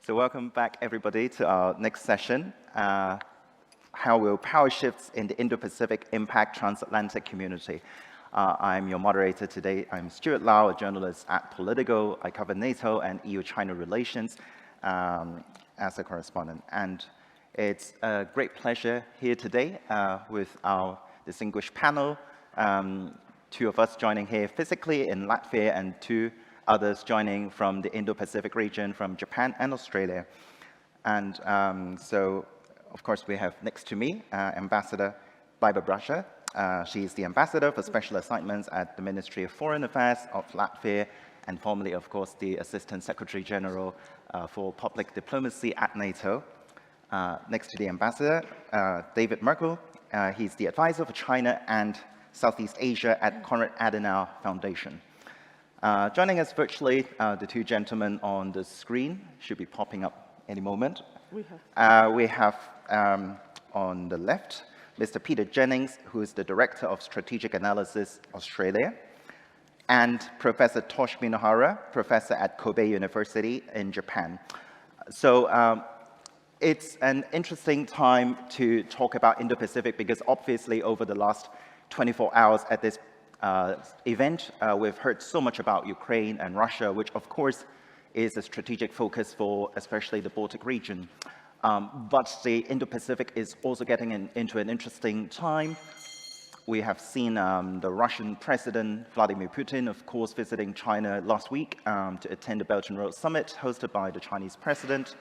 So welcome back, everybody, to our next session, How Will Power Shifts in the Indo-Pacific Impact Transatlantic Community? I'm your moderator today. I'm Stuart Lau, a journalist at Politico. I cover NATO and EU-China relations as a correspondent. And it's a great pleasure here today with our distinguished panel, two of us joining here physically in Latvia and two others joining from the Indo-Pacific region, from Japan and Australia. And so, of course, we have next to me Ambassador Baiba Brasha. She's the Ambassador for Special Assignments at the Ministry of Foreign Affairs of Latvia, and formerly, of course, the Assistant Secretary General for Public Diplomacy at NATO. Next to the Ambassador, David Merkel. He's the Advisor for China and Southeast Asia at Konrad Adenauer Foundation. Joining us virtually, the two gentlemen on the screen should be popping up any moment. We have on the left, Mr. Peter Jennings, who is the Director of Strategic Analysis, Australia, and Professor Tosh Minohara, Professor at Kobe University in Japan. So it's an interesting time to talk about Indo-Pacific because obviously over the last 24 hours at this event, we've heard so much about Ukraine and Russia, which of course is a strategic focus for especially the Baltic region. But the Indo-Pacific is also getting into an interesting time. We have seen the Russian President Vladimir Putin, of course, visiting China last week to attend the Belt and Road Summit hosted by the Chinese President.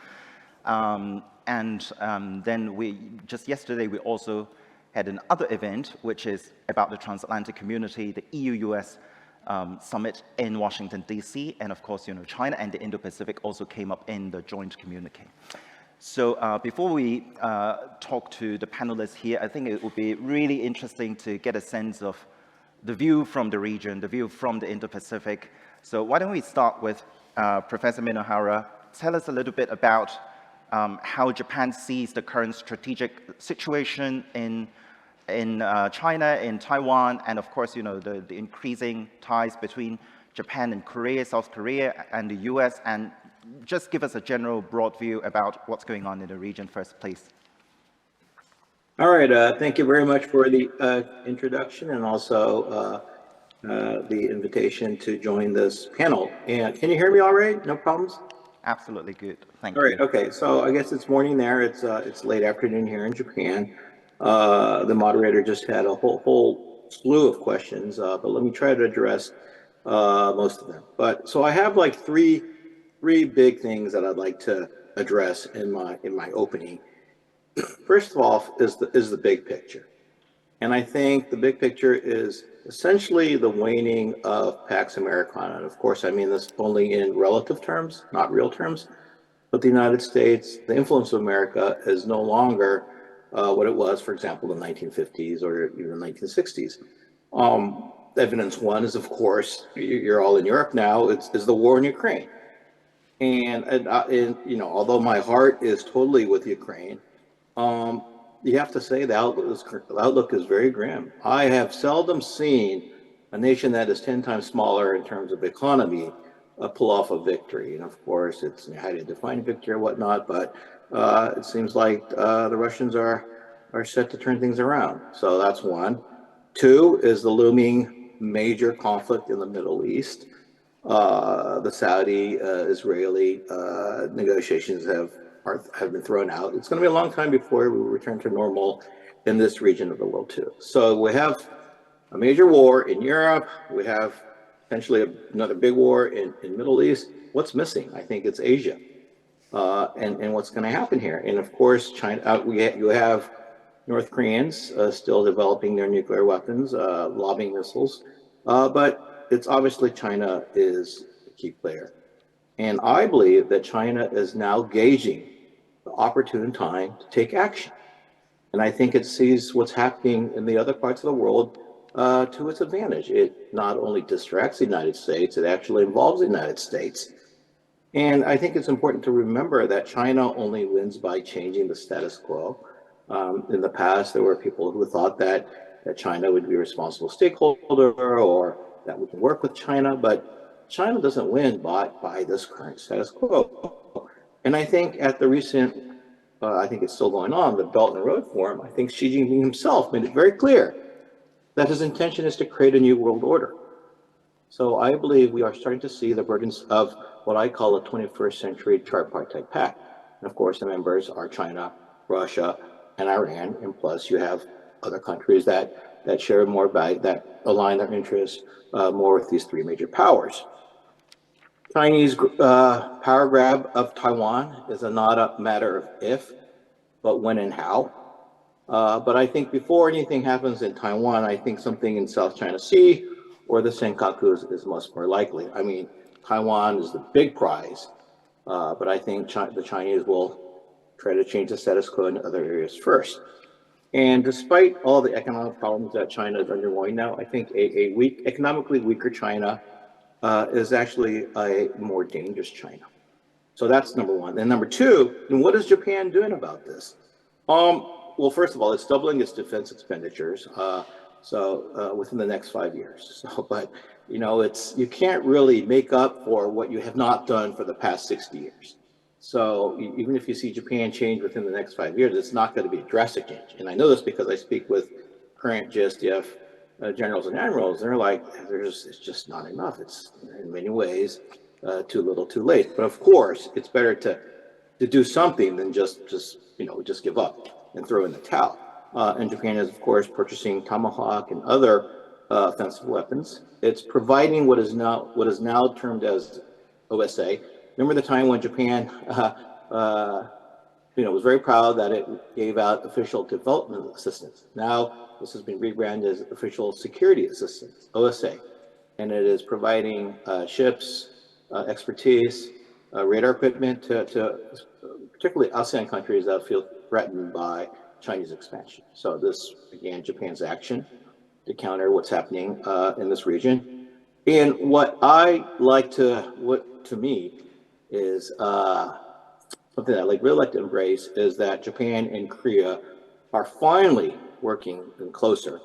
Then just yesterday, we also had another event, which is about the transatlantic community, the EU-US summit in Washington, D.C. And of course, China and the Indo-Pacific also came up in the joint communique. So before we talk to the panelists here, I think it would be really interesting to get a sense of the view from the region, the view from the Indo-Pacific. So why don't we start with Professor Minohara. Tell us a little bit about how Japan sees the current strategic situation in China, in Taiwan, and of course, the increasing ties between Japan and Korea, South Korea, and the US, and just give us a general broad view about what's going on in the region first, please. All right, thank you very much for the introduction and also the invitation to join this panel. And can you hear me all right? No problems? Absolutely good, thank you. All right, okay, so I guess it's morning there, it's late afternoon here in Japan. The moderator just had a whole slew of questions, but let me try to address most of them. But so I have like three big things that I'd like to address in my opening. First of all is the big picture, and I think the big picture is essentially the waning of Pax Americana. And of course, I mean this only in relative terms, not real terms. But the United States, the influence of America is no longer what it was, for example, in the 1950s or even the 1960s. Evidence one is, of course, you're all in Europe now, is the war in Ukraine. And although my heart is totally with Ukraine, you have to say the outlook is very grim. I have seldom seen a nation that is 10 times smaller in terms of economy pull off a victory. And of course, it's how to define victory or whatnot, but it seems like the Russians are set to turn things around. So that's one. Two is the looming major conflict in the Middle East. The Saudi-Israeli negotiations have been thrown out. It's going to be a long time before we return to normal in this region of the world too. So we have a major war in Europe. We have potentially another big war in Middle East. What's missing? I think it's Asia. And what's going to happen here? And of course, China. You have North Koreans still developing their nuclear weapons, lobbing missiles, but it's obviously China is a key player. And I believe that China is now gauging the opportune time to take action. And I think it sees what's happening in the other parts of the world to its advantage. It not only distracts the United States, it actually involves the United States. And I think it's important to remember that China only wins by changing the status quo. In the past, there were people who thought that China would be a responsible stakeholder or that we can work with China, but China doesn't win by this current status quo. And I think at the recent, I think it's still going on, the Belt and Road Forum, I think Xi Jinping himself made it very clear that his intention is to create a new world order. So I believe we are starting to see the burdens of what I call a 21st century tripartite pact. And of course, the members are China, Russia, and Iran. And plus, you have other countries that share more value, that align their interests more with these three major powers. Chinese power grab of Taiwan is not a matter of if, but when and how. But I think before anything happens in Taiwan, I think something in South China Sea or the Senkaku is much more likely. I mean, Taiwan is the big prize, but I think the Chinese will try to change the status quo in other areas first. And despite all the economic problems that China is undergoing now, I think a economically weaker China is actually a more dangerous China. So that's number one. And number two, and what is Japan doing about this? Well, first of all, it's doubling its defense expenditures. Within the next 5 years. But you can't really make up for what you have not done for the past 60 years. So even if you see Japan change within the next 5 years, it's not going to be a drastic change. And I know this because I speak with current GSDF generals and admirals. They're like, it's just not enough. It's in many ways too little, too late. But of course, it's better to do something than just give up and throw in the towel. And Japan is, of course, purchasing Tomahawk and other offensive weapons. It's providing what is now termed as OSA. Remember the time when Japan, was very proud that it gave out official development assistance. Now this has been rebranded as official security assistance, OSA, and it is providing ships, expertise, radar equipment to particularly ASEAN countries that feel threatened by Chinese expansion. So this began Japan's action to counter what's happening in this region. And what to me is something that I really like to embrace is that Japan and Korea are finally working closer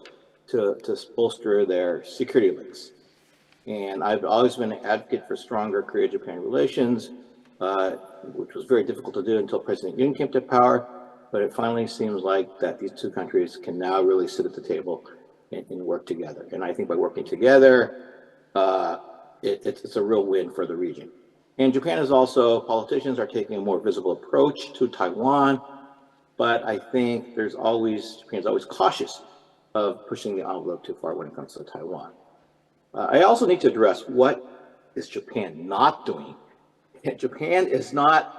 to bolster their security links. And I've always been an advocate for stronger Korea-Japan relations, which was very difficult to do until President Yoon came to power. But it finally seems like that these two countries can now really sit at the table and work together. And I think by working together, it's a real win for the region. And Japan is also, politicians are taking a more visible approach to Taiwan, but I think Japan's always cautious of pushing the envelope too far when it comes to Taiwan. I also need to address what is Japan not doing. Japan is not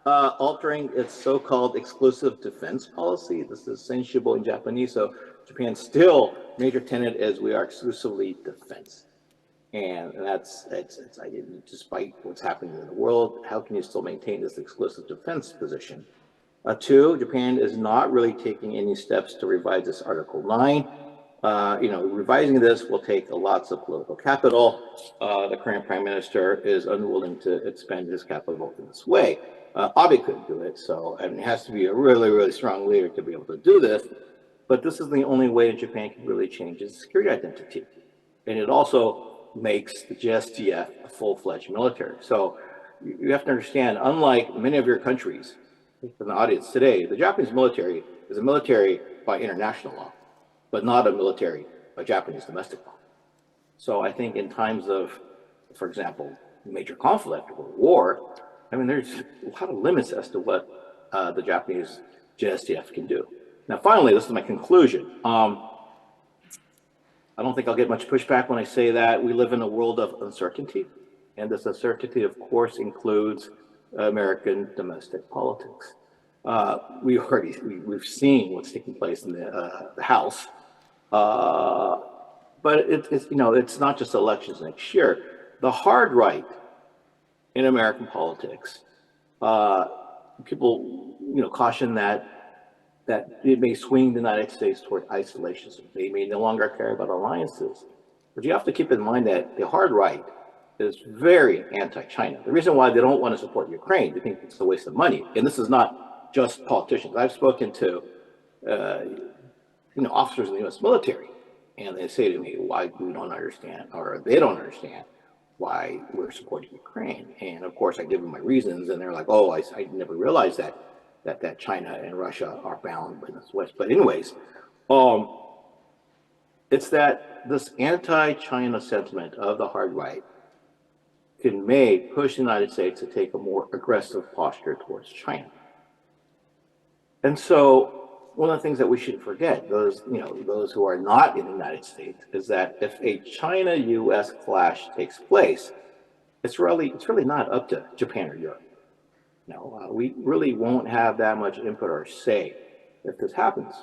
altering its so-called exclusive defense policy. This is senshibo in Japanese. So Japan's still major tenet is we are exclusively defense. And despite what's happening in the world, how can you still maintain this exclusive defense position? Two, Japan is not really taking any steps to revise this Article 9. Revising this will take lots of political capital. The current prime minister is unwilling to expend his capital in this way. Abe couldn't do it, it has to be a really, really strong leader to be able to do this. But this is the only way Japan can really change its security identity. And it also makes the JSDF a full-fledged military. So you have to understand, unlike many of your countries in the audience today, the Japanese military is a military by international law, but not a military by Japanese domestic law. So I think in times of, for example, major conflict or war, there's a lot of limits as to what the Japanese JSDF can do. Now, finally, this is my conclusion. I don't think I'll get much pushback when I say that we live in a world of uncertainty. And this uncertainty, of course, includes American domestic politics. We've seen what's taking place in the House. But it's not just elections next year. The hard right in American politics, people caution that it may swing the United States toward isolationism. They may no longer care about alliances. But you have to keep in mind that the hard right is very anti-China. The reason why they don't want to support Ukraine, they think it's a waste of money. And this is not just politicians. I've spoken to officers in the U.S. military, and they say to me, why we don't understand, or they don't understand why we're supporting Ukraine. And of course, I give them my reasons, and they're like, "Oh, I never realized that China and Russia are bound in this West." But anyways, um, it's that this anti-China sentiment of the hard right may push the United States to take a more aggressive posture towards China. And so one of the things that we shouldn't forget, those who are not in the United States, is that if a China-U.S. clash takes place, it's really not up to Japan or Europe. No, we really won't have that much input or say if this happens.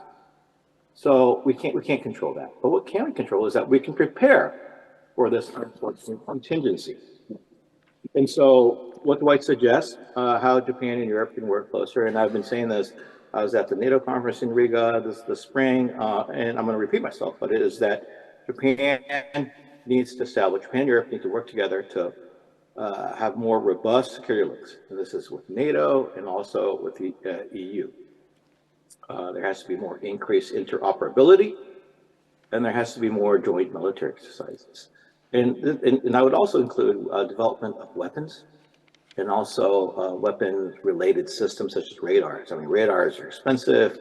So we can't control that. But what can we control is that we can prepare for this unfortunate contingency. And so what do I suggest? How Japan and Europe can work closer. And I've been saying this. I was at the NATO conference in Riga this spring, and I'm going to repeat myself, but it is that Japan and Europe need to work together to have more robust security links. And this is with NATO and also with the EU. There has to be more increased interoperability, and there has to be more joint military exercises. And I would also include development of weapons and also weapon-related systems such as radars. I mean, radars are expensive,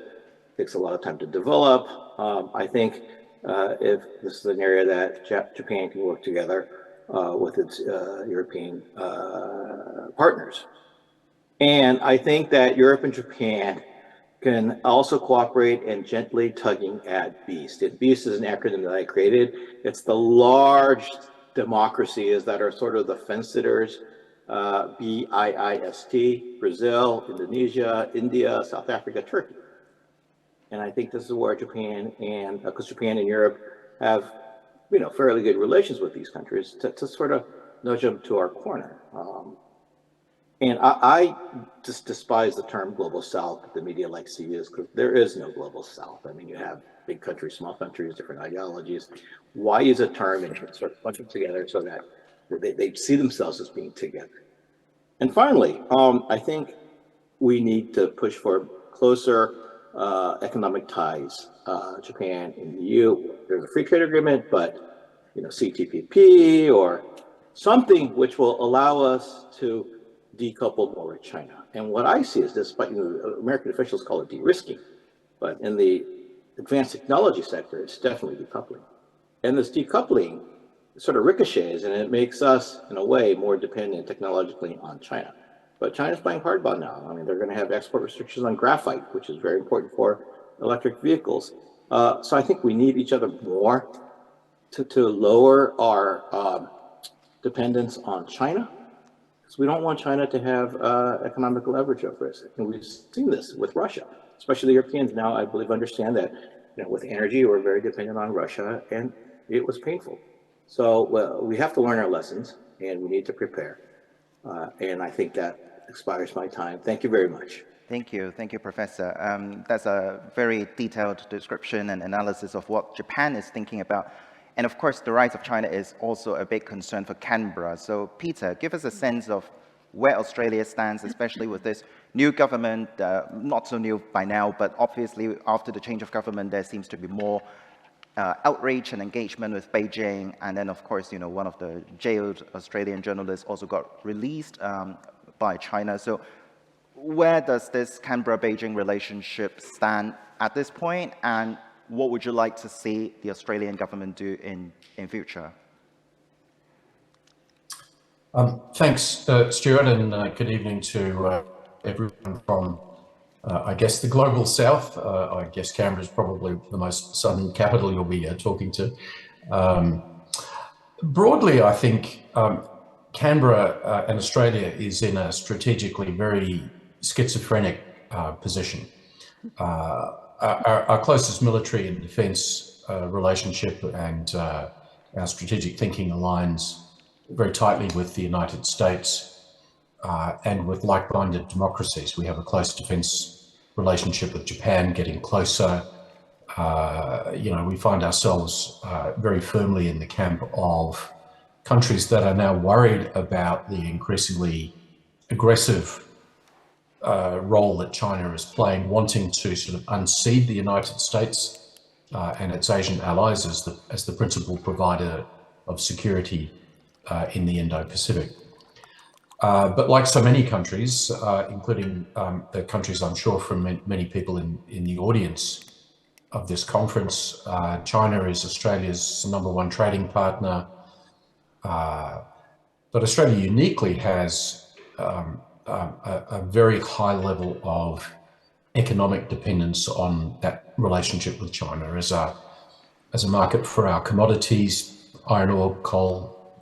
takes a lot of time to develop. I think if this is an area that Japan can work together with its European partners. And I think that Europe and Japan can also cooperate in gently tugging at BEAST. And BEAST is an acronym that I created. It's the large democracies that are sort of the fence-sitters, BIIST, Brazil, Indonesia, India, South Africa, Turkey. And I think this is where Japan and, because Japan and Europe have, fairly good relations with these countries to sort of nudge them to our corner. And I just despise the term global south that the media likes to use, because there is no global south. I mean, you have big countries, small countries, different ideologies. Why use a term and sort of bunch them together so that they see themselves as being together? And finally, I think we need to push for closer economic ties. Japan and the EU, there's a free trade agreement, but CTPP or something which will allow us to decouple more with China. And what I see is, despite American officials call it de-risking, but in the advanced technology sector, it's definitely decoupling. And this decoupling sort of ricochets, and it makes us, in a way, more dependent technologically on China. But China's playing hardball now. I mean, they're going to have export restrictions on graphite, which is very important for electric vehicles. So I think we need each other more to lower our dependence on China. So we don't want China to have economic leverage over us. And we've seen this with Russia, especially the Europeans now, I believe, understand that with energy, we're very dependent on Russia, and it was painful. So we have to learn our lessons, and we need to prepare. And I think that expires my time. Thank you very much. Thank you, Professor. That's a very detailed description and analysis of what Japan is thinking about. And of course, the rise of China is also a big concern for Canberra. So Peter, give us a sense of where Australia stands, especially with this new government, not so new by now, but obviously after the change of government, there seems to be more outreach and engagement with Beijing. And then of course, one of the jailed Australian journalists also got released by China. So where does this Canberra-Beijing relationship stand at this point? And what would you like to see the Australian government do in future? Thanks, Stuart, and good evening to everyone from, I guess, the global south. I guess Canberra is probably the most southern capital you'll be talking to. Broadly, I think Canberra and Australia is in a strategically very schizophrenic position. Our closest military and defence relationship and our strategic thinking aligns very tightly with the United States and with like-minded democracies. We have a close defence relationship with Japan, getting closer. We find ourselves very firmly in the camp of countries that are now worried about the increasingly aggressive role that China is playing, wanting to sort of unseat the United States and its Asian allies as the principal provider of security in the Indo-Pacific. But like so many countries, including the countries I'm sure from many people in the audience of this conference, China is Australia's #1 trading partner. But Australia uniquely has a very high level of economic dependence on that relationship with China as a market for our commodities, iron ore, coal,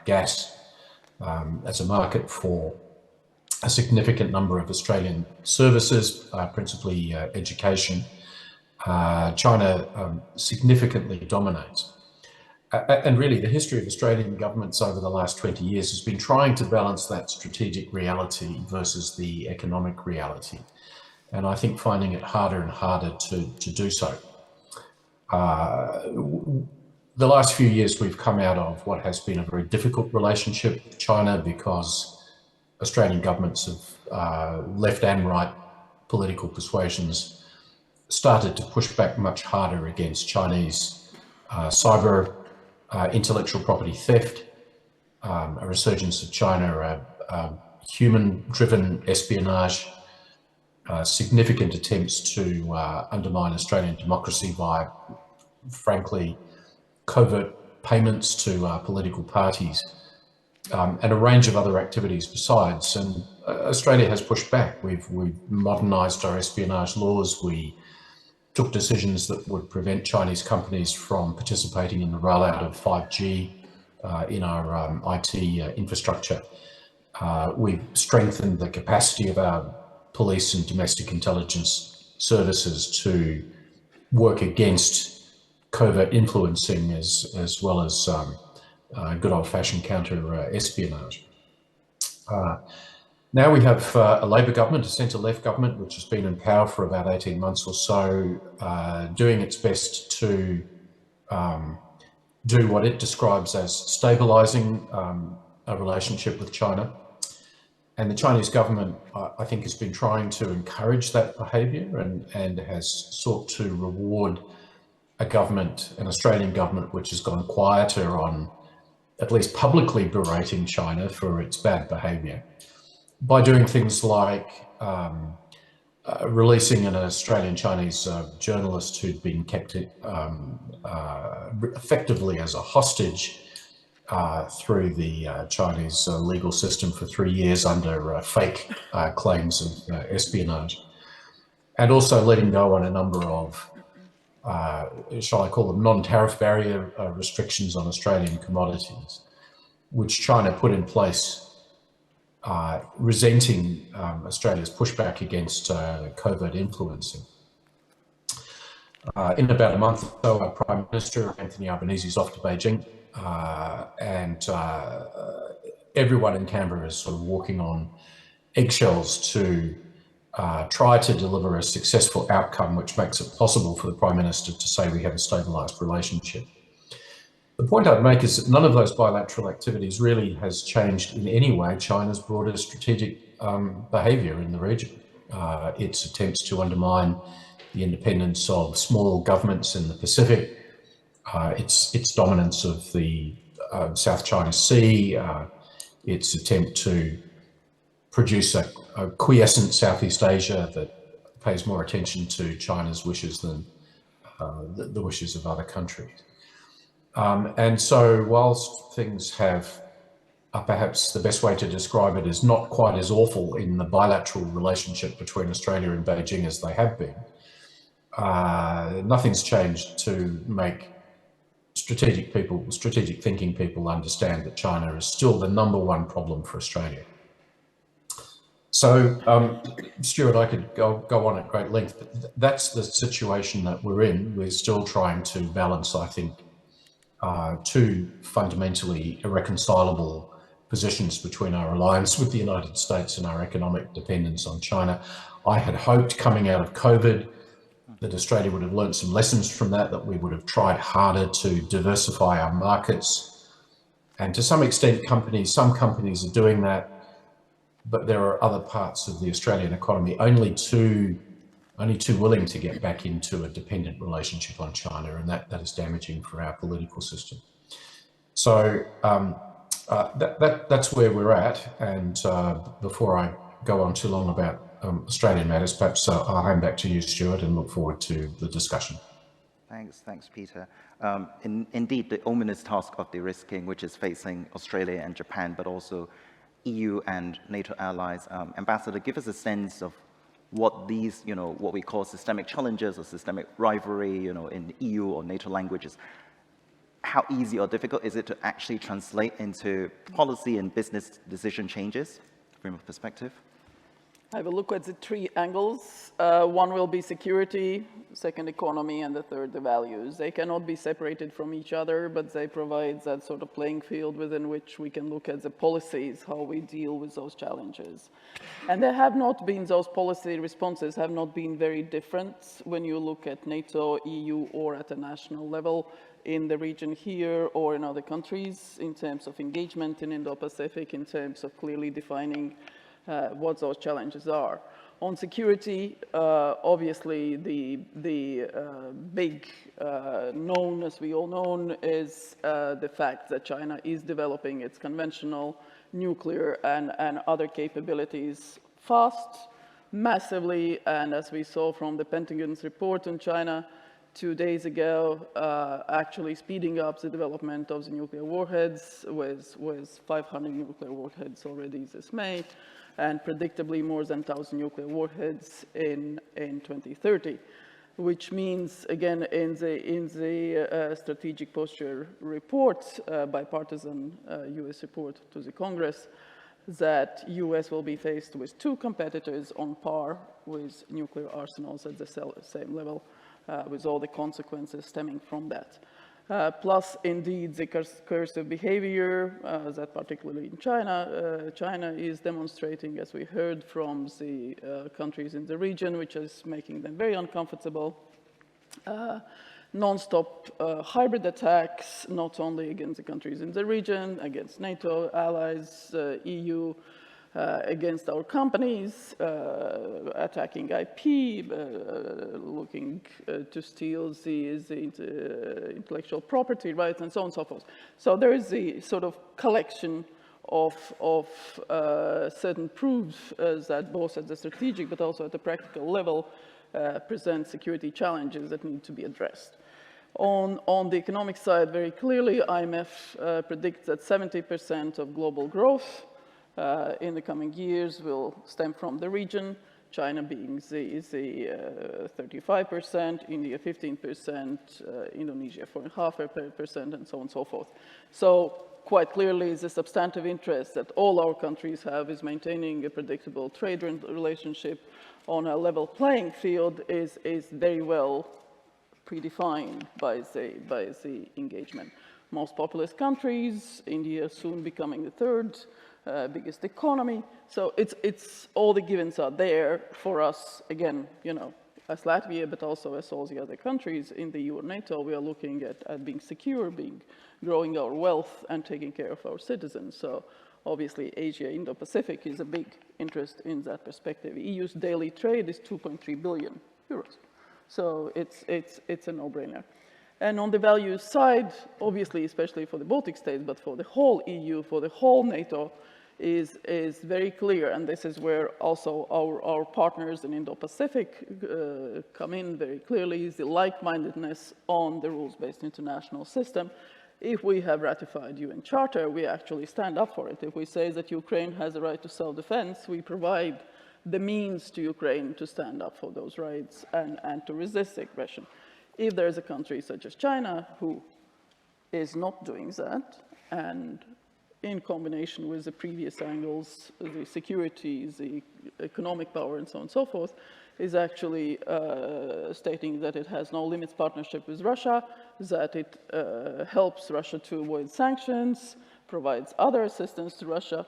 gas, as a market for a significant number of Australian services, principally education. China significantly dominates. And really, the history of Australian governments over the last 20 years has been trying to balance that strategic reality versus the economic reality. And I think finding it harder and harder to do so. The last few years, we've come out of what has been a very difficult relationship with China because Australian governments of left and right political persuasions started to push back much harder against Chinese cyber intellectual property theft, a resurgence of China, human-driven espionage, significant attempts to undermine Australian democracy via, frankly, covert payments to political parties, and a range of other activities besides. And Australia has pushed back. We've modernised our espionage laws. We took decisions that would prevent Chinese companies from participating in the rollout of 5G in our IT infrastructure. We've strengthened the capacity of our police and domestic intelligence services to work against covert influencing as well as good old-fashioned counter-espionage. Now we have a Labor government, a centre-left government, which has been in power for about 18 months or so, doing its best to do what it describes as stabilising a relationship with China. And the Chinese government, I think, has been trying to encourage that behaviour and has sought to reward a government, an Australian government, which has gone quieter on at least publicly berating China for its bad behaviour, by doing things like releasing an Australian Chinese journalist who'd been kept effectively as a hostage through the Chinese legal system for 3 years under fake claims of espionage, and also letting go on a number of, shall I call them, non-tariff barrier restrictions on Australian commodities, which China put in place, resenting Australia's pushback against covert influencing. In about a month or so, our Prime Minister, Anthony Albanese, is off to Beijing, and everyone in Canberra is sort of walking on eggshells to try to deliver a successful outcome which makes it possible for the Prime Minister to say we have a stabilised relationship. The point I'd make is that none of those bilateral activities really has changed in any way China's broader strategic behaviour in the region. Its attempts to undermine the independence of small governments in the Pacific, its dominance of the South China Sea, its attempt to produce a quiescent Southeast Asia that pays more attention to China's wishes than the wishes of other countries. And so whilst things have, perhaps the best way to describe it is not quite as awful in the bilateral relationship between Australia and Beijing as they have been, nothing's changed to make strategic thinking people understand that China is still the #1 problem for Australia. So, Stuart, I could go on at great length, but that's the situation that we're in. We're still trying to balance, I think, two fundamentally irreconcilable positions between our alliance with the United States and our economic dependence on China. I had hoped coming out of COVID that Australia would have learned some lessons from that we would have tried harder to diversify our markets. And to some extent, some companies are doing that, but there are other parts of the Australian economy only too willing to get back into a dependent relationship on China, and that is damaging for our political system. So That's where we're at. And before I go on too long about Australian matters, perhaps I'll hand back to you, Stuart, and look forward to the discussion. Thanks, Peter. Indeed, the ominous task of de-risking, which is facing Australia and Japan, but also EU and NATO allies. Ambassador, give us a sense of what these, what we call systemic challenges or systemic rivalry, in EU or NATO languages. How easy or difficult is it to actually translate into policy and business decision changes from your perspective? I will look at the three angles. One will be security, second economy, and the third the values. They cannot be separated from each other, but they provide that sort of playing field within which we can look at the policies, how we deal with those challenges. And there have not been, those policy responses have not been very different when you look at NATO, EU, or at a national level in the region here or in other countries in terms of engagement in Indo-Pacific, in terms of clearly defining what those challenges are. On security, obviously the big known, as we all know, is the fact that China is developing its conventional nuclear and other capabilities fast, massively, and as we saw from the Pentagon's report on China 2 days ago, actually speeding up the development of the nuclear warheads with 500 nuclear warheads already this May, and predictably more than 1,000 nuclear warheads in 2030, which means, again, in the strategic posture report, bipartisan US report to the Congress, that US will be faced with two competitors on par with nuclear arsenals at the same level, with all the consequences stemming from that. Plus, indeed, the coercive behavior that particularly in China, China is demonstrating, as we heard from the countries in the region, which is making them very uncomfortable. Non-stop hybrid attacks, not only against the countries in the region, against NATO allies, EU, against our companies, attacking IP, looking to steal the intellectual property rights, and so on and so forth. So there is the sort of collection of certain proofs that both at the strategic but also at the practical level present security challenges that need to be addressed. On the economic side, very clearly, IMF predicts that 70% of global growth in the coming years will stem from the region, China being the 35%, India 15%, Indonesia 4.5%, and so on and so forth. So quite clearly, the substantive interest that all our countries have is maintaining a predictable trade relationship on a level playing field is very well predefined by the engagement. Most populous countries, India soon becoming the third biggest economy. So it's all the givens are there for us, again, as Latvia, but also as all the other countries in the EU or NATO, we are looking at being secure, growing our wealth and taking care of our citizens. So obviously Asia, Indo-Pacific is a big interest in that perspective. EU's daily trade is 2.3 billion euros. So it's a no-brainer. And on the values side, obviously, especially for the Baltic states, but for the whole EU, for the whole NATO, is very clear. And this is where also our partners in Indo-Pacific come in very clearly, is the like-mindedness on the rules-based international system. If we have ratified UN Charter, we actually stand up for it. If we say that Ukraine has a right to self-defense, we provide the means to Ukraine to stand up for those rights and to resist aggression. If there is a country such as China who is not doing that, and in combination with the previous angles, the security, the economic power, and so on and so forth, is actually stating that it has no limits partnership with Russia, that it helps Russia to avoid sanctions, provides other assistance to Russia,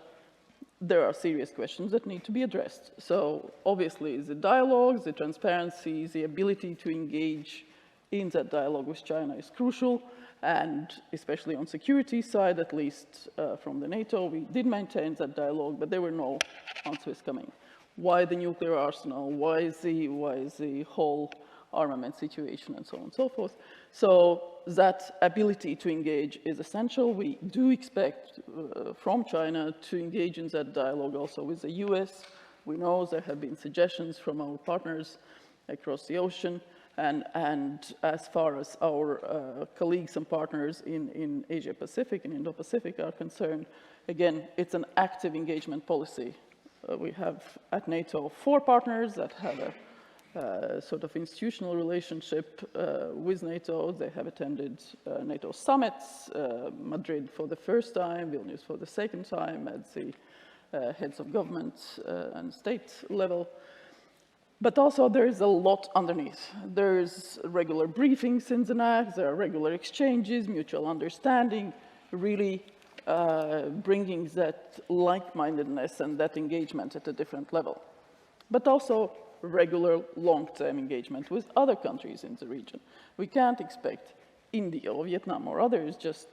there are serious questions that need to be addressed. So obviously the dialogue, the transparency, the ability to engage in that dialogue with China is crucial, and especially on security side, at least from the NATO, we did maintain that dialogue, but there were no answers coming. Why the nuclear arsenal? Why is the whole armament situation, and so on and so forth? So that ability to engage is essential. We do expect from China to engage in that dialogue also with the US. We know there have been suggestions from our partners across the ocean, and as far as our colleagues and partners in Asia Pacific and Indo Pacific are concerned, again, it's an active engagement policy. We have at NATO 4 partners that have a sort of institutional relationship with NATO. They have attended NATO summits, Madrid for the first time, Vilnius for the second time, at the heads of government and state level. But also there is a lot underneath. There's regular briefings in the NAC, there are regular exchanges, mutual understanding, really bringing that like-mindedness and that engagement at a different level. But also regular long-term engagement with other countries in the region. We can't expect India or Vietnam or others just,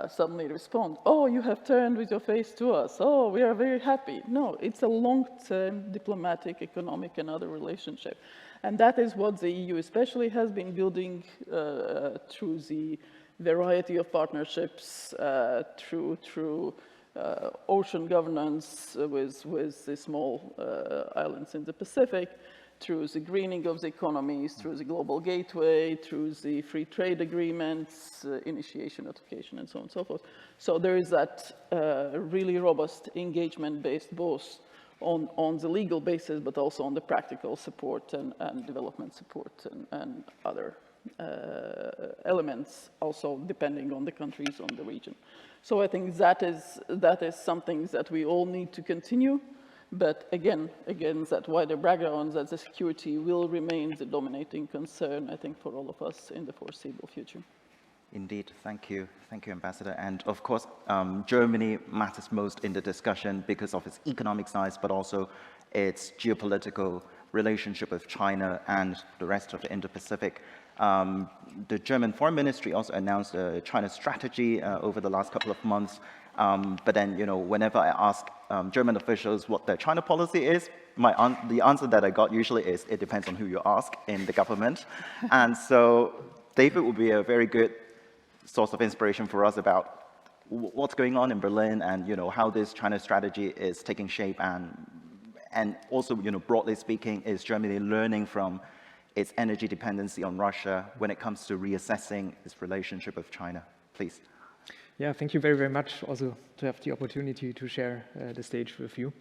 suddenly respond, oh, you have turned with your face to us, oh, we are very happy. No, it's a long-term diplomatic, economic and other relationship. And that is what the EU especially has been building through the variety of partnerships, through ocean governance with the small islands in the Pacific, through the greening of the economies, through the global gateway, through the free trade agreements, initiation, notification, and so on and so forth. So there is that really robust engagement based both on the legal basis, but also on the practical support and development support and other elements, also depending on the countries, on the region. So I think that is something that we all need to continue. But again, that wider background, that the security will remain the dominating concern, I think, for all of us in the foreseeable future. Indeed, thank you, Ambassador. And of course, Germany matters most in the discussion because of its economic size, but also its geopolitical relationship with China and the rest of the Indo-Pacific. The German Foreign Ministry also announced a China strategy over the last couple of months. But then, whenever I ask German officials what their China policy is, the answer that I got usually is, it depends on who you ask in the government. And so David would be a very good source of inspiration for us about what's going on in Berlin and, how this China strategy is taking shape. And also, broadly speaking, is Germany learning from its energy dependency on Russia when it comes to reassessing its relationship with China? Please. Yeah, thank you very, very much also to have the opportunity to share the stage with you.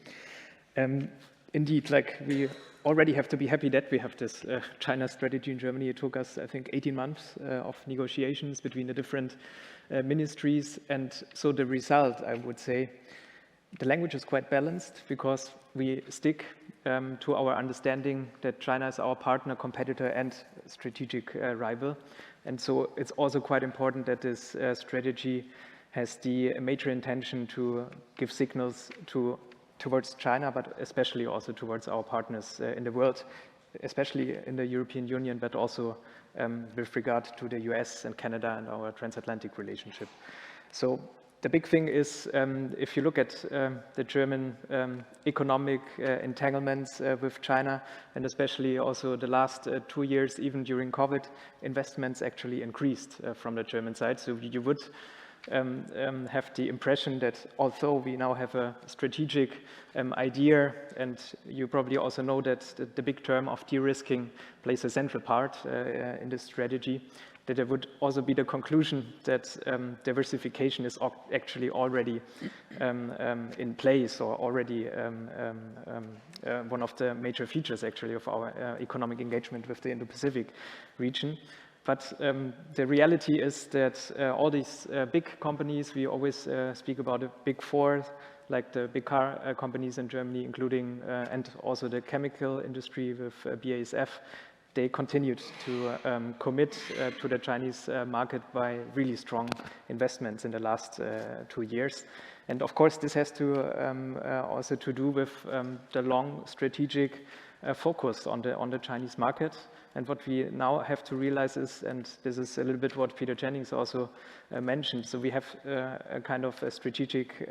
Indeed, we already have to be happy that we have this China strategy in Germany. It took us, I think, 18 months of negotiations between the different ministries. And so the result, I would say, the language is quite balanced because we stick to our understanding that China is our partner, competitor, and strategic rival. And so it's also quite important that this strategy has the major intention to give signals towards China, but especially also towards our partners in the world, especially in the European Union, but also with regard to the US and Canada and our transatlantic relationship. So the big thing is, if you look at the German economic entanglements with China, and especially also the last 2 years, even during COVID, investments actually increased from the German side. So you would have the impression that although we now have a strategic idea, and you probably also know that the big term of de-risking plays a central part in this strategy, that there would also be the conclusion that diversification is actually already in place, or already one of the major features actually of our economic engagement with the Indo-Pacific region. But the reality is that all these big companies, we always speak about the big four, like the big car companies in Germany, including and also the chemical industry with BASF, they continued to commit to the Chinese market by really strong investments in the last 2 years. And of course, this has to also to do with the long strategic focus on the Chinese market. And what we now have to realize is, and this is a little bit what Peter Jennings also mentioned, so we have a kind of a strategic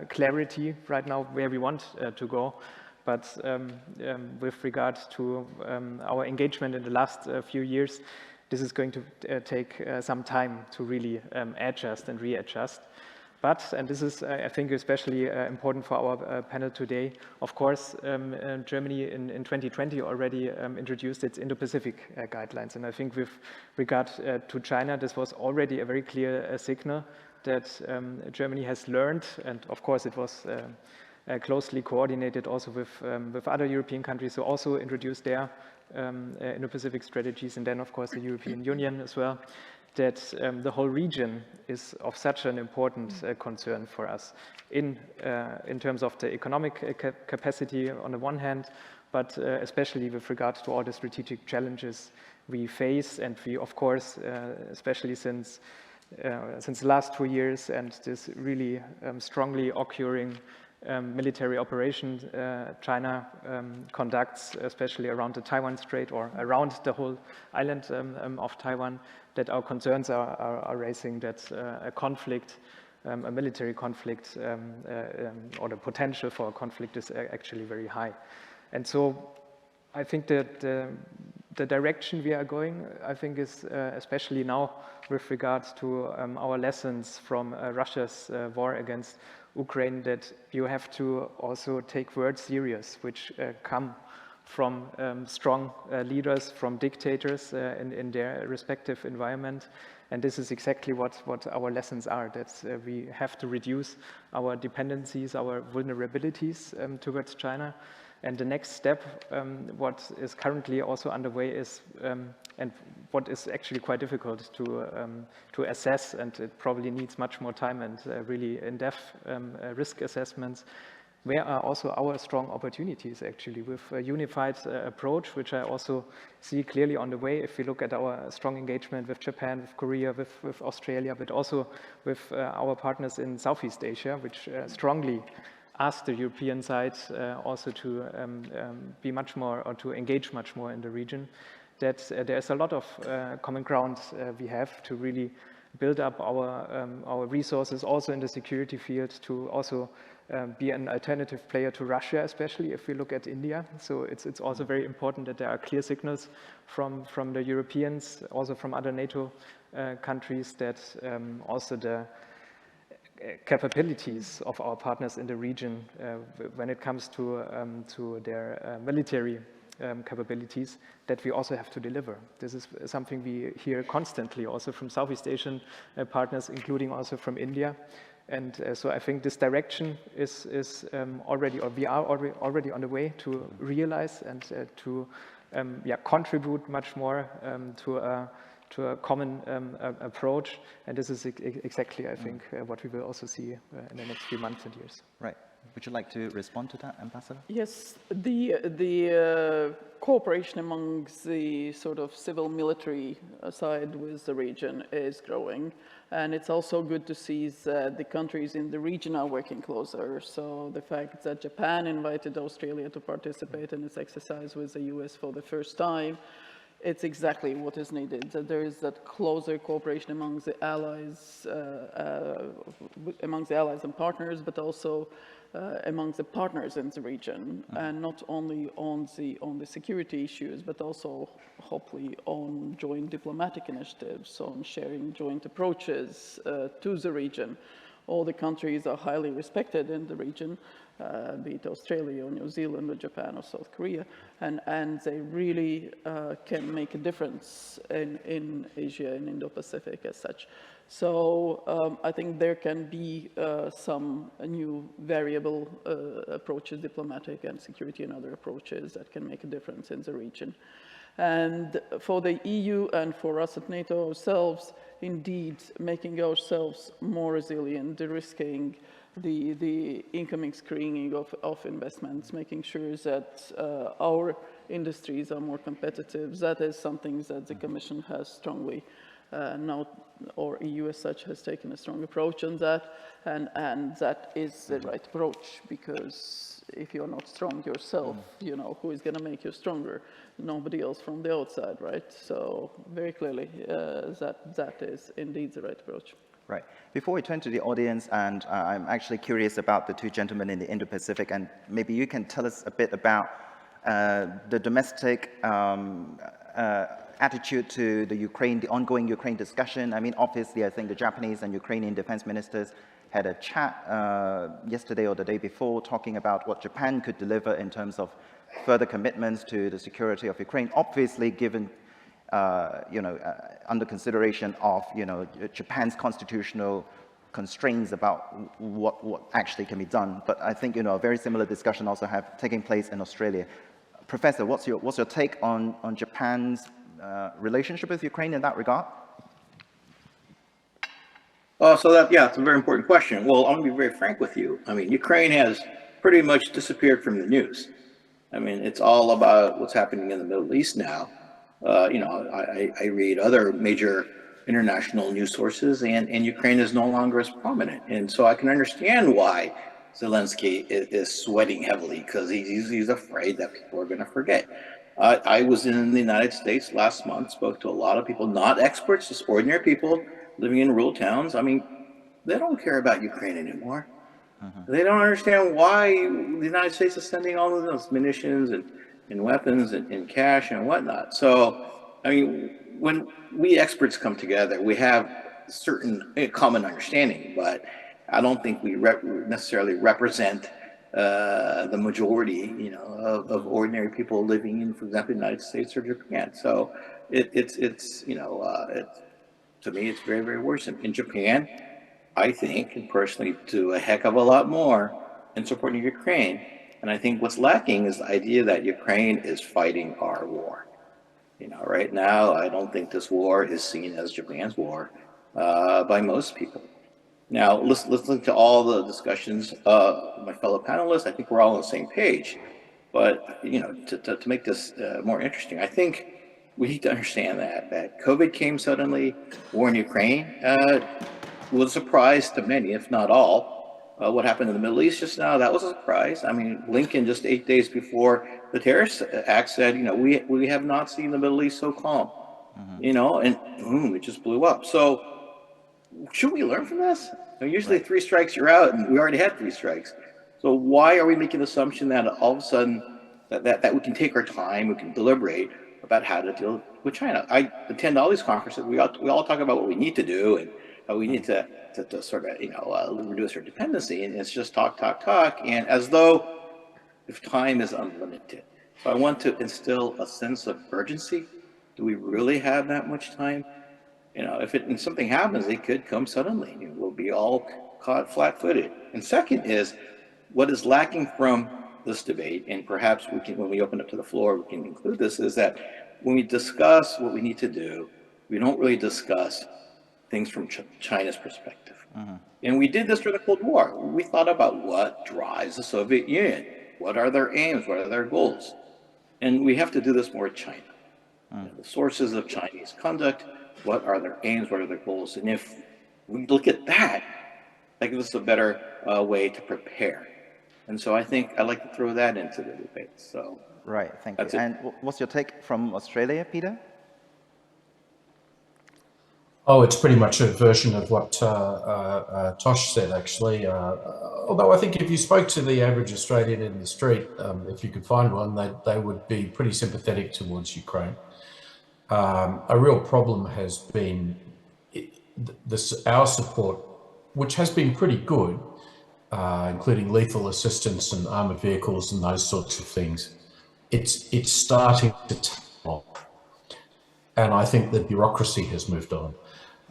clarity right now where we want to go. But with regard to our engagement in the last few years, this is going to take some time to really adjust and readjust. But, and this is, I think, especially important for our panel today, of course, Germany in 2020 already introduced its Indo-Pacific guidelines. And I think with regard to China, this was already a very clear signal that Germany has learned, and of course it was closely coordinated also with other European countries who also introduced their Indo-Pacific strategies, and then of course the European Union as well, that the whole region is of such an important concern for us in terms of the economic capacity on the one hand, but especially with regard to all the strategic challenges we face, and we of course, especially since the last 2 years and this really strongly occurring military operation China conducts, especially around the Taiwan Strait or around the whole island of Taiwan, that our concerns are raising that a conflict, a military conflict, or the potential for a conflict is actually very high. And so I think that the direction we are going, I think, is especially now with regards to our lessons from Russia's war against Ukraine, that you have to also take words serious, which come from strong leaders, from dictators in their respective environment. And this is exactly what our lessons are, that we have to reduce our dependencies, our vulnerabilities towards China. And the next step, what is currently also underway is, and what is actually quite difficult to assess, and it probably needs much more time and really in-depth risk assessments, where are also our strong opportunities actually with a unified approach, which I also see clearly on the way if we look at our strong engagement with Japan, with Korea, with Australia, but also with our partners in Southeast Asia, which strongly ask the European side also to be much more, or to engage much more in the region, that there's a lot of common ground we have to really build up our resources also in the security field, to also be an alternative player to Russia, especially if we look at India. So it's also very important that there are clear signals from the Europeans, also from other NATO countries, that also the capabilities of our partners in the region when it comes to their military capabilities, that we also have to deliver. This is something we hear constantly also from Southeast Asian partners, including also from India. And so I think this direction is already, or we are already on the way to realize and to contribute much more to a common approach. And this is exactly, I think, what we will also see in the next few months and years. Right. Would you like to respond to that, Ambassador? Yes, the cooperation amongst the sort of civil-military side with the region is growing, and it's also good to see that the countries in the region are working closer. So the fact that Japan invited Australia to participate in this exercise with the US for the first time, it's exactly what is needed, that there is that closer cooperation amongst the allies and partners, but also amongst the partners in the region, and not only on the security issues, but also hopefully on joint diplomatic initiatives, on sharing joint approaches to the region. All the countries are highly respected in the region, be it Australia or New Zealand or Japan or South Korea, and they really can make a difference in Asia and Indo-Pacific as such. So I think there can be some new variable approaches, diplomatic and security and other approaches that can make a difference in the region. And for the EU and for us at NATO ourselves, indeed, making ourselves more resilient, de-risking the incoming screening of investments, making sure that our industries are more competitive. That is something that the Commission has strongly or EU as such has taken a strong approach on that, and that is the right approach, because if you're not strong yourself, you know, who is going to make you stronger? Nobody else from the outside, right? So very clearly that is indeed the right approach. Right. Before we turn to the audience, and I'm actually curious about the two gentlemen in the Indo-Pacific, and maybe you can tell us a bit about the domestic attitude to the Ukraine, the ongoing Ukraine discussion? I mean, obviously, I think the Japanese and Ukrainian defense ministers had a chat yesterday or the day before talking about what Japan could deliver in terms of further commitments to the security of Ukraine. Obviously, given, under consideration of, Japan's constitutional constraints about what actually can be done. But I think, a very similar discussion also taking place in Australia. Professor, what's your take on Japan's relationship with Ukraine in that regard? It's a very important question. Well, I'm going to be very frank with you. I mean, Ukraine has pretty much disappeared from the news. I mean, it's all about what's happening in the Middle East now. I read other major international news sources, and Ukraine is no longer as prominent. And so I can understand why Zelensky is sweating heavily, because he's afraid that people are going to forget. I was in the United States last month, spoke to a lot of people, not experts, just ordinary people living in rural towns. I mean, they don't care about Ukraine anymore. They don't understand why the United States is sending all of those munitions and weapons and cash and whatnot. So, I mean, when we experts come together, we have certain common understanding, but I don't think we necessarily represent the majority, of ordinary people living in, for example, the United States or Japan. So to me, it's very, very worrisome. In Japan, I think, and personally, do a heck of a lot more in supporting Ukraine. And I think what's lacking is the idea that Ukraine is fighting our war. Right now, I don't think this war is seen as Japan's war by most people. Now, listening to all the discussions of my fellow panelists, I think we're all on the same page. But, to make this more interesting, I think we need to understand that COVID came suddenly, war in Ukraine was a surprise to many, if not all. What happened in the Middle East just now, that was a surprise. I mean, Lincoln, just 8 days before the terrorist act, said, we have not seen the Middle East so calm, and boom, it just blew up. So should we learn from this? Usually 3 strikes, you're out, and we already had 3 strikes. So why are we making the assumption that all of a sudden that we can take our time, we can deliberate about how to deal with China? I attend all these conferences. We all talk about what we need to do and how we need to sort of reduce our dependency, and it's just talk, and as though if time is unlimited. So I want to instill a sense of urgency. Do we really have that much time? If something happens, it could come suddenly. We'll be all caught flat-footed. And second is, what is lacking from this debate, and perhaps we can, when we open up to the floor, we can include this, is that when we discuss what we need to do, we don't really discuss things from China's perspective. And we did this during the Cold War. We thought about what drives the Soviet Union. What are their aims? What are their goals? And we have to do this more with China. The sources of Chinese conduct, what are their aims, what are their goals? And if we look at that gives us a better way to prepare. And so I think I'd like to throw that into the debate. So right, thank you. And what's your take from Australia, Peter? Oh, it's pretty much a version of what Tosh said, actually. Although I think if you spoke to the average Australian in the street, if you could find one, they would be pretty sympathetic towards Ukraine. A real problem has been our support, which has been pretty good, including lethal assistance and armoured vehicles and those sorts of things. It's starting to take off. And I think the bureaucracy has moved on.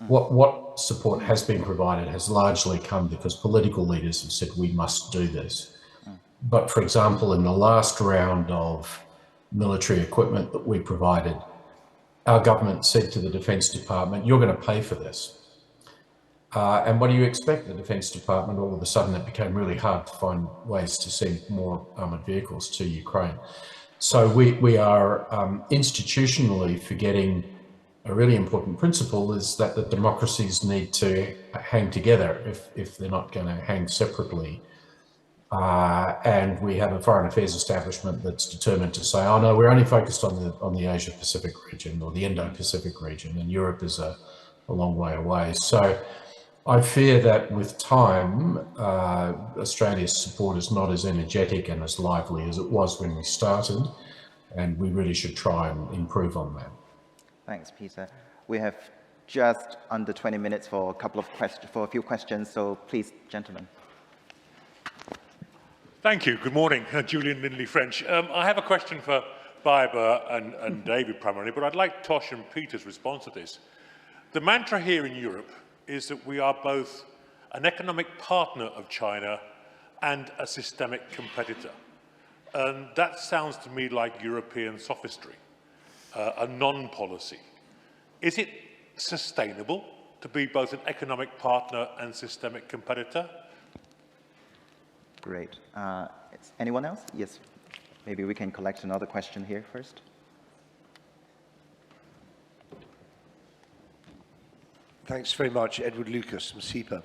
What support has been provided has largely come because political leaders have said we must do this. But for example, in the last round of military equipment that we provided, our government said to the Defence Department, you're going to pay for this. And what do you expect? The Defence Department, all of a sudden it became really hard to find ways to send more armoured vehicles to Ukraine. So we are institutionally forgetting a really important principle, is that the democracies need to hang together if they're not going to hang separately. And we have a foreign affairs establishment that's determined to say, oh no, we're only focused on the Asia Pacific region or the Indo Pacific region, and Europe is a long way away. So I fear that with time, Australia's support is not as energetic and as lively as it was when we started, and we really should try and improve on that. Thanks, Peter. We have just under 20 minutes for a few questions, so please, gentlemen. Thank you. Good morning. Julian Lindley-French. I have a question for Barbara and David primarily, but I'd like Tosh and Peter's response to this. The mantra here in Europe is that we are both an economic partner of China and a systemic competitor. And that sounds to me like European sophistry, a non-policy. Is it sustainable to be both an economic partner and systemic competitor? Great. Anyone else? Yes. Maybe we can collect another question here first. Thanks very much, Edward Lucas from SEPA.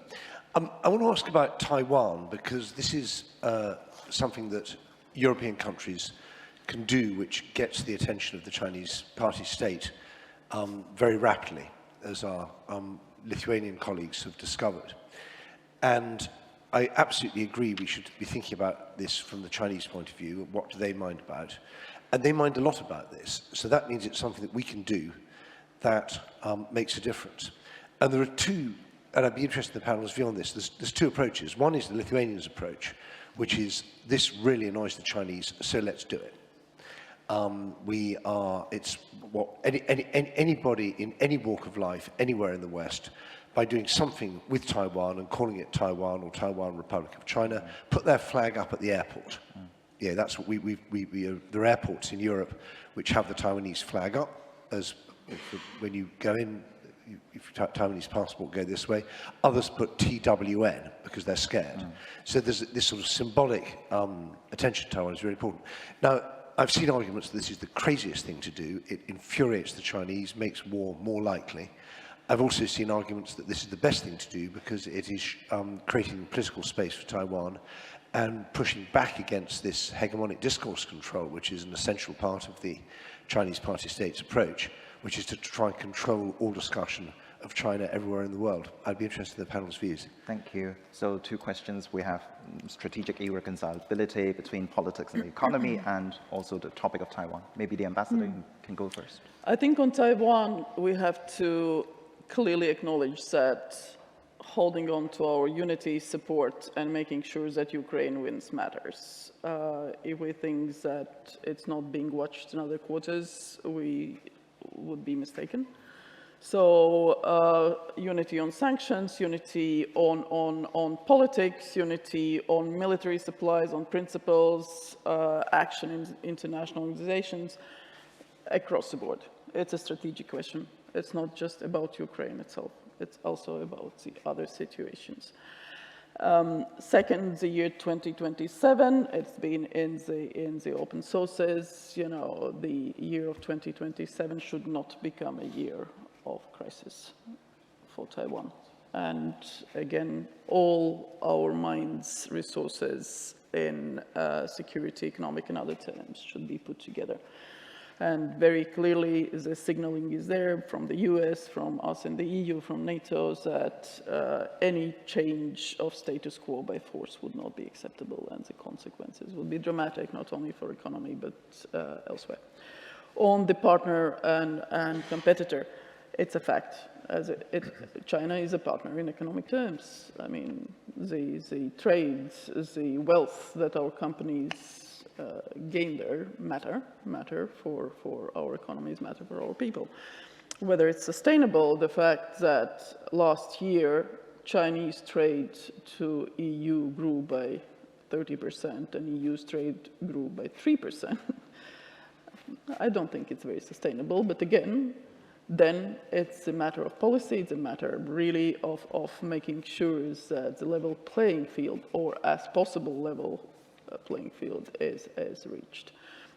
I want to ask about Taiwan, because this is something that European countries can do which gets the attention of the Chinese party state very rapidly, as our Lithuanian colleagues have discovered. And I absolutely agree we should be thinking about this from the Chinese point of view. What do they mind about? And they mind a lot about this. So that means it's something that we can do that makes a difference. And there are two, and I'd be interested in the panel's view on this, there's two approaches. One is the Lithuanians' approach, which is, this really annoys the Chinese, so let's do it. It's what anybody in any walk of life, anywhere in the West, by doing something with Taiwan and calling it Taiwan or Taiwan Republic of China, put their flag up at the airport. Yeah, that's what there are airports in Europe which have the Taiwanese flag up, as when you go in, if your Taiwanese passport go this way. Others put TWN because they're scared. So there's this sort of symbolic attention to Taiwan is very important. Now, I've seen arguments that this is the craziest thing to do. It infuriates the Chinese, makes war more likely. I've also seen arguments that this is the best thing to do because it is creating political space for Taiwan and pushing back against this hegemonic discourse control, which is an essential part of the Chinese party state's approach, which is to try and control all discussion of China everywhere in the world. I'd be interested in the panel's views. Thank you. So two questions. We have strategic irreconcilability between politics and the economy, and also the topic of Taiwan. Maybe the ambassador can go first. I think on Taiwan, we have to clearly acknowledge that holding on to our unity, support, and making sure that Ukraine wins matters. If we think that it's not being watched in other quarters, we would be mistaken. So unity on sanctions, unity on politics, unity on military supplies, on principles, action in international organizations, across the board. It's a strategic question. It's not just about Ukraine itself. It's also about the other situations. Second, the year 2027, it's been in the open sources. You know, the year of 2027 should not become a year of crisis for Taiwan. And again, all our minds, resources in security, economic, and other terms should be put together. And very clearly, the signaling is there from the US, from us in the EU, from NATO, that any change of status quo by force would not be acceptable, and the consequences would be dramatic, not only for economy, but elsewhere. On the partner and competitor, it's a fact. China is a partner in economic terms. I mean, the trades, the wealth that our companies gain there matter for our economies, matter for our people. Whether it's sustainable, the fact that last year Chinese trade to EU grew by 30% and EU's trade grew by 3%, I don't think it's very sustainable. But again, then it's a matter of policy, it's a matter really of making sure that the level playing field, or as possible level playing field, is reached.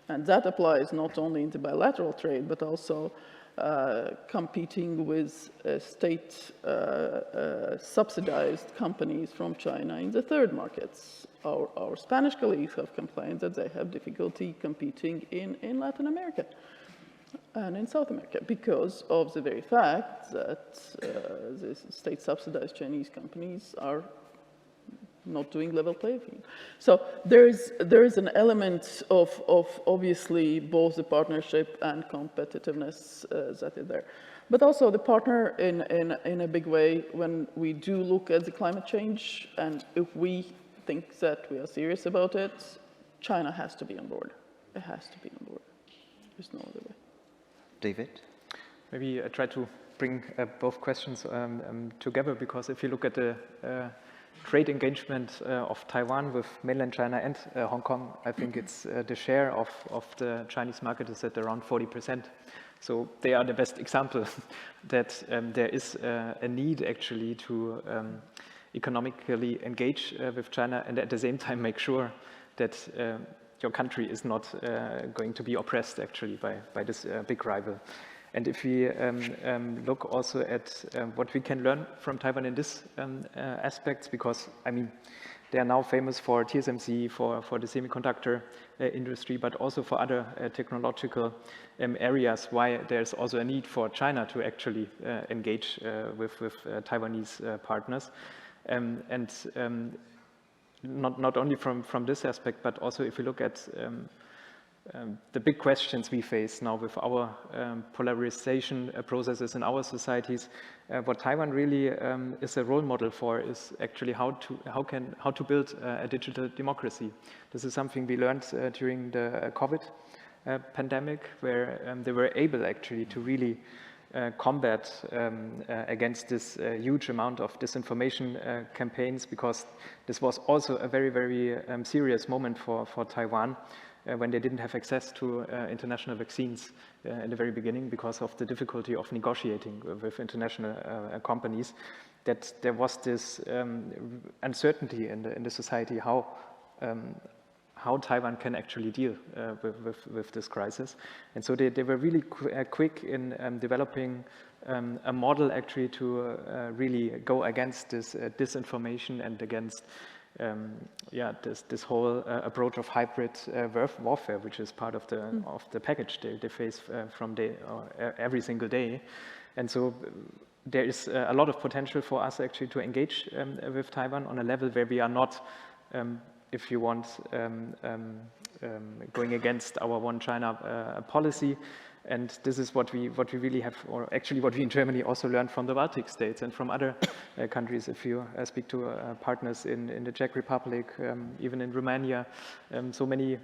And that applies not only into bilateral trade, but also competing with state subsidized companies from China in the third markets. Our Spanish colleagues have complained that they have difficulty competing in Latin America and in South America because of the very fact that the state subsidized Chinese companies are not doing level playing field. So there is an element of obviously both the partnership and competitiveness that is there. But also the partner in a big way when we do look at the climate change, and if we think that we are serious about it, China has to be on board. It has to be on board. There's no other way. David? Maybe I try to bring both questions together, because if you look at the trade engagement of Taiwan with mainland China and Hong Kong, I think it's the share of the Chinese market is at around 40%. So they are the best example that there is a need actually to economically engage with China, and at the same time make sure that your country is not going to be oppressed actually by this big rival. And if we look also at what we can learn from Taiwan in this aspects, because I mean, they are now famous for TSMC, for the semiconductor industry, but also for other technological areas, why there's also a need for China to actually engage with Taiwanese partners. Not only from this aspect, but also if you look at the big questions we face now with our polarization processes in our societies, what Taiwan really is a role model for is actually how to build a digital democracy. This is something we learned during the COVID pandemic, where they were able actually to really combat against this huge amount of disinformation campaigns, because this was also a very, very serious moment for Taiwan, when they didn't have access to international vaccines in the very beginning because of the difficulty of negotiating with international companies, that there was this uncertainty in the society how Taiwan can actually deal with this crisis. And so they were really quick in developing a model actually to really go against this disinformation and against this whole approach of hybrid warfare, which is part of the package they face from every single day. And so there is a lot of potential for us actually to engage with Taiwan on a level where we are not, if you want, going against our one China policy. And this is what we really have, or actually what we in Germany also learned from the Baltic states and from other countries. If you speak to partners in the Czech Republic, even in Romania, so many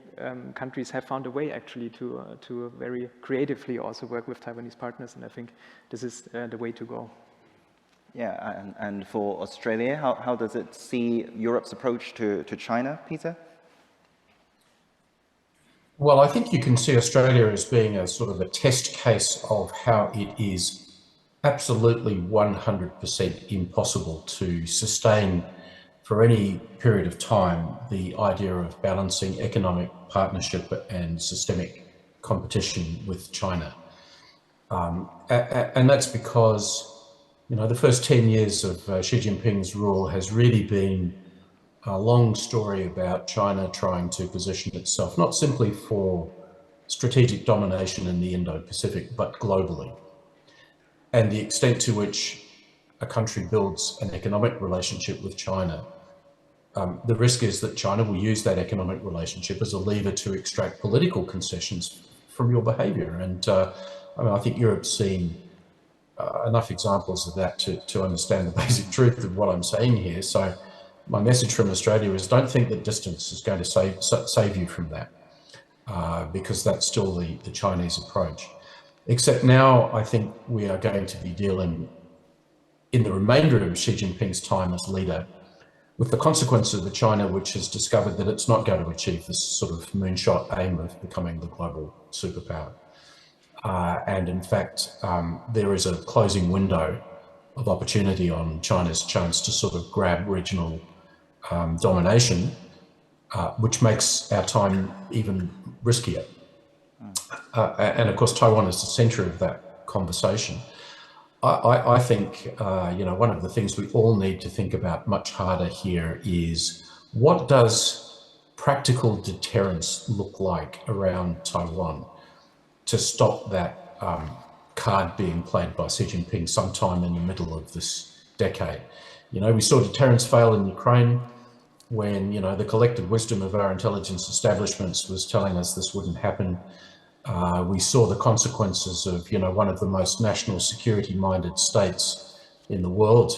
countries have found a way actually to very creatively also work with Taiwanese partners, and I think this is the way to go. Yeah, and for Australia, how does it see Europe's approach to China, Peter? Well, I think you can see Australia as being a sort of a test case of how it is absolutely 100% impossible to sustain for any period of time the idea of balancing economic partnership and systemic competition with China. And that's because, you know, the first 10 years of Xi Jinping's rule has really been a long story about China trying to position itself, not simply for strategic domination in the Indo-Pacific, but globally. And the extent to which a country builds an economic relationship with China, the risk is that China will use that economic relationship as a lever to extract political concessions from your behavior. And I mean, I think Europe's seen enough examples of that to understand the basic truth of what I'm saying here. So my message from Australia is don't think that distance is going to save you from that, because that's still the Chinese approach. Except now I think we are going to be dealing in the remainder of Xi Jinping's time as leader with the consequence of a China which has discovered that it's not going to achieve this sort of moonshot aim of becoming the global superpower. And in fact, there is a closing window of opportunity on China's chance to sort of grab regional domination, which makes our time even riskier. And of course, Taiwan is the center of that conversation. I think, you know, one of the things we all need to think about much harder here is what does practical deterrence look like around Taiwan to stop that card being played by Xi Jinping sometime in the middle of this decade. You know, we saw deterrence fail in Ukraine. when, you know, the collective wisdom of our intelligence establishments was telling us this wouldn't happen. We saw the consequences of, you know, one of the most national security-minded states in the world,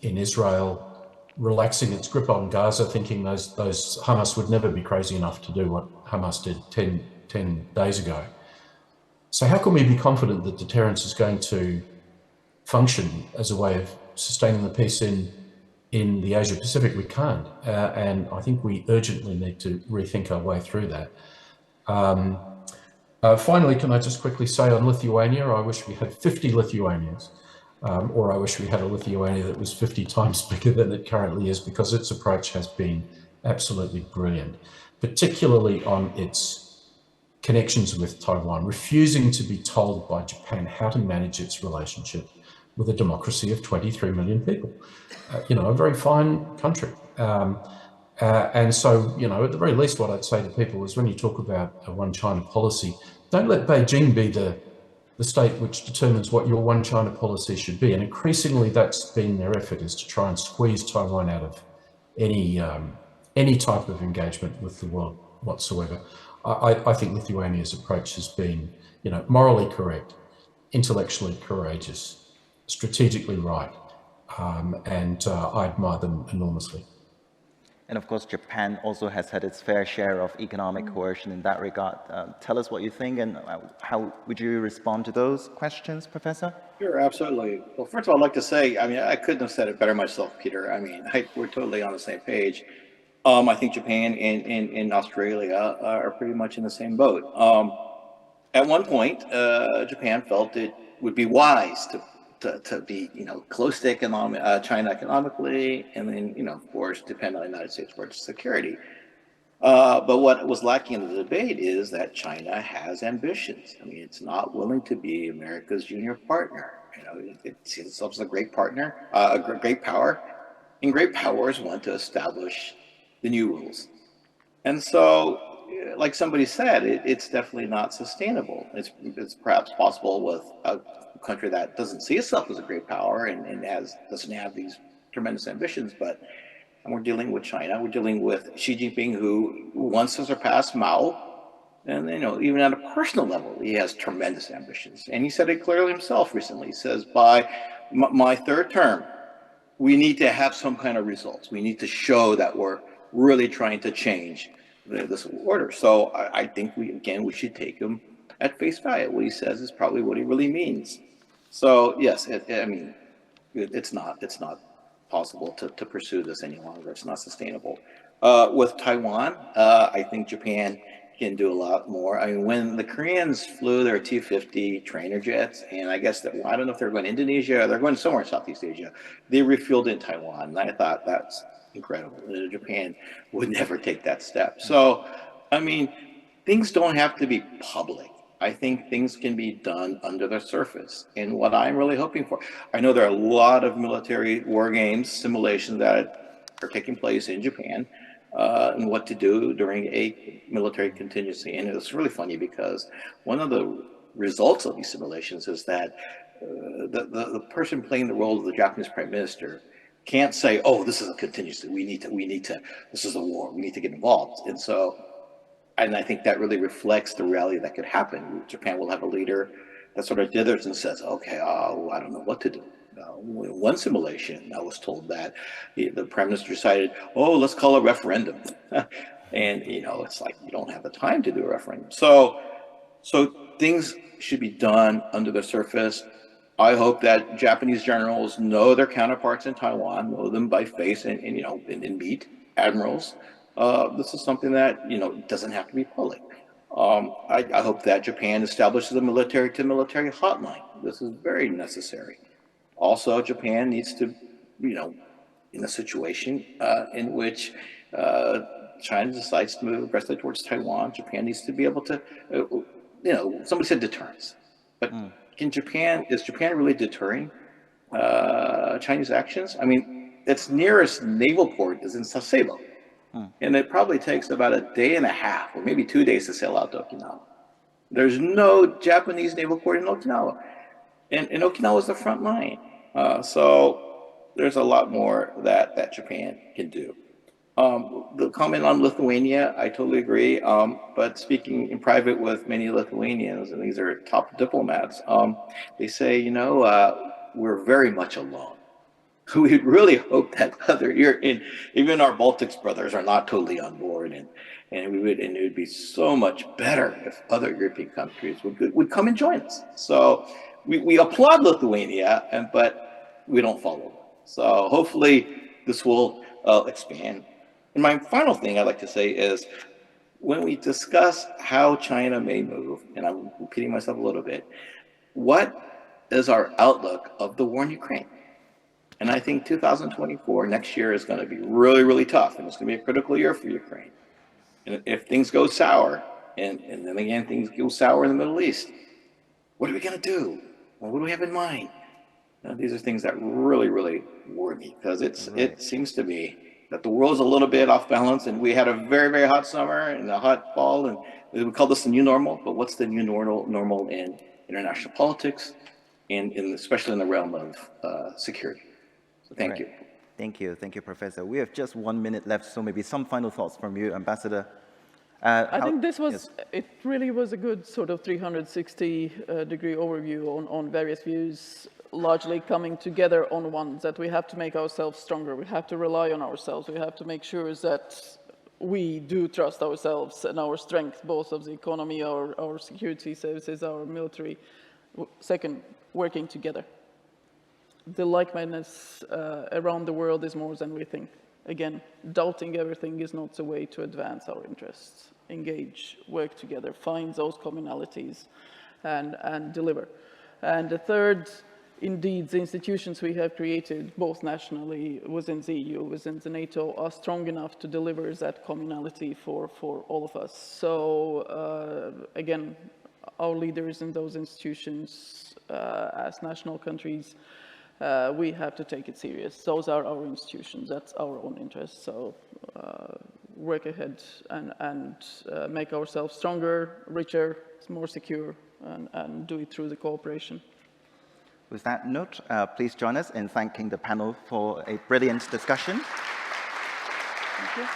in Israel, relaxing its grip on Gaza, thinking those Hamas would never be crazy enough to do what Hamas did 10 days ago. So how can we be confident that deterrence is going to function as a way of sustaining the peace in the Asia Pacific? We can't, and I think we urgently need to rethink our way through that. Finally, can I just quickly say on Lithuania, I wish we had 50 Lithuanians, or I wish we had a Lithuania that was 50 times bigger than it currently is, because its approach has been absolutely brilliant, particularly on its connections with Taiwan, refusing to be told by Japan how to manage its relationship with a democracy of 23 million people. You know, a very fine country. And so, you know, at the very least, what I'd say to people is when you talk about a one China policy, don't let Beijing be the state which determines what your one China policy should be. And increasingly, that's been their effort, is to try and squeeze Taiwan out of any type of engagement with the world whatsoever. I think Lithuania's approach has been, you know, morally correct, intellectually courageous, strategically right, and I admire them enormously. And of course, Japan also has had its fair share of economic coercion in that regard. Tell us what you think, and how would you respond to those questions, Professor? Sure, absolutely. Well, first of all, I'd like to say, I mean, I couldn't have said it better myself, Peter. I mean, we're totally on the same page. I think Japan and Australia are pretty much in the same boat. At one point, Japan felt it would be wise to be, you know, close to China economically, and then, you know, of course, depend on the United States for its security. But what was lacking in the debate is that China has ambitions. I mean, it's not willing to be America's junior partner. You know, it sees itself as a great partner, a great power, and great powers want to establish the new rules. And so, like somebody said, it's definitely not sustainable. It's perhaps possible with a country that doesn't see itself as a great power and doesn't have these tremendous ambitions, but we're dealing with China. We're dealing with Xi Jinping, who wants to surpass Mao. And, you know, even at a personal level, he has tremendous ambitions. And he said it clearly himself recently. He says, by my third term, we need to have some kind of results. We need to show that we're really trying to change this order. So I think we should take him at face value. What he says is probably what he really means. So yes, I mean, it's not possible to pursue this any longer. It's not sustainable. With Taiwan, I think Japan can do a lot more. I mean, when the Koreans flew their T-50 trainer jets, and I guess that, I don't know if they're going to Indonesia or they're going somewhere in Southeast Asia, they refueled in Taiwan. And I thought that's incredible. Japan would never take that step. So, I mean, things don't have to be public. I think things can be done under the surface. And what I'm really hoping for, I know there are a lot of military war games, simulations that are taking place in Japan, and what to do during a military contingency. And it's really funny because one of the results of these simulations is that the person playing the role of the Japanese prime minister can't say, oh, this is a contingency. We need to, this is a war. We need to get involved. And I think that really reflects the reality that could happen. Japan will have a leader that sort of dithers and says, okay, I don't know what to do. In one simulation, I was told that the prime minister decided, oh, let's call a referendum. And, you know, it's like, you don't have the time to do a referendum. So things should be done under the surface. I hope that Japanese generals know their counterparts in Taiwan, know them by face, and you know, and meet admirals. This is something that, you know, doesn't have to be public. I hope that Japan establishes a military-to-military hotline. This is very necessary. Also, Japan needs to, you know, in a situation in which China decides to move aggressively towards Taiwan, Japan needs to be able to, you know, somebody said deterrence, but is Japan really deterring Chinese actions? I mean, its nearest naval port is in Sasebo. And it probably takes about a day and a half, or maybe 2 days to sail out to Okinawa. There's no Japanese naval port in Okinawa. And Okinawa is the front line. So there's a lot more that Japan can do. The comment on Lithuania, I totally agree. But speaking in private with many Lithuanians, and these are top diplomats, they say, we're very much alone. We'd really hope that other European, even our Baltics brothers are not totally on board, and it would be so much better if other European countries would come and join us. So we applaud Lithuania, but we don't follow. So hopefully this will expand. And my final thing I'd like to say is, when we discuss how China may move, and I'm repeating myself a little bit, what is our outlook of the war in Ukraine? And I think 2024, next year, is going to be really, really tough, and it's going to be a critical year for Ukraine. And if things go sour, and then again things go sour in the Middle East, what are we going to do? Well, what do we have in mind? These are things that really, really worry me, because it seems to me that the world's a little bit off balance, and we had a very, very hot summer and a hot fall, and we call this the new normal. But what's the new normal in international politics, and especially in the realm of security? So thank you. Thank you, Professor. We have just 1 minute left, so maybe some final thoughts from you, Ambassador. I think this was, it really was a good sort of 360-degree overview on various views, largely coming together on one, that we have to make ourselves stronger. We have to rely on ourselves. We have to make sure that we do trust ourselves and our strength, both of the economy, our security services, our military. Second, working together. The like-mindedness around the world is more than we think. Again, doubting everything is not the way to advance our interests. Engage, work together, find those commonalities, and deliver. And the third, indeed, the institutions we have created, both nationally, within the EU, within the NATO, are strong enough to deliver that commonality for all of us. So, again, our leaders in those institutions, as national countries, we have to take it serious. Those are our institutions. That's our own interest. So work ahead and make ourselves stronger, richer, more secure, and do it through the cooperation. With that note, please join us in thanking the panel for a brilliant discussion. Thank you.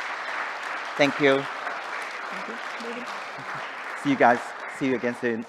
Thank you. Thank you. See you guys. See you again soon.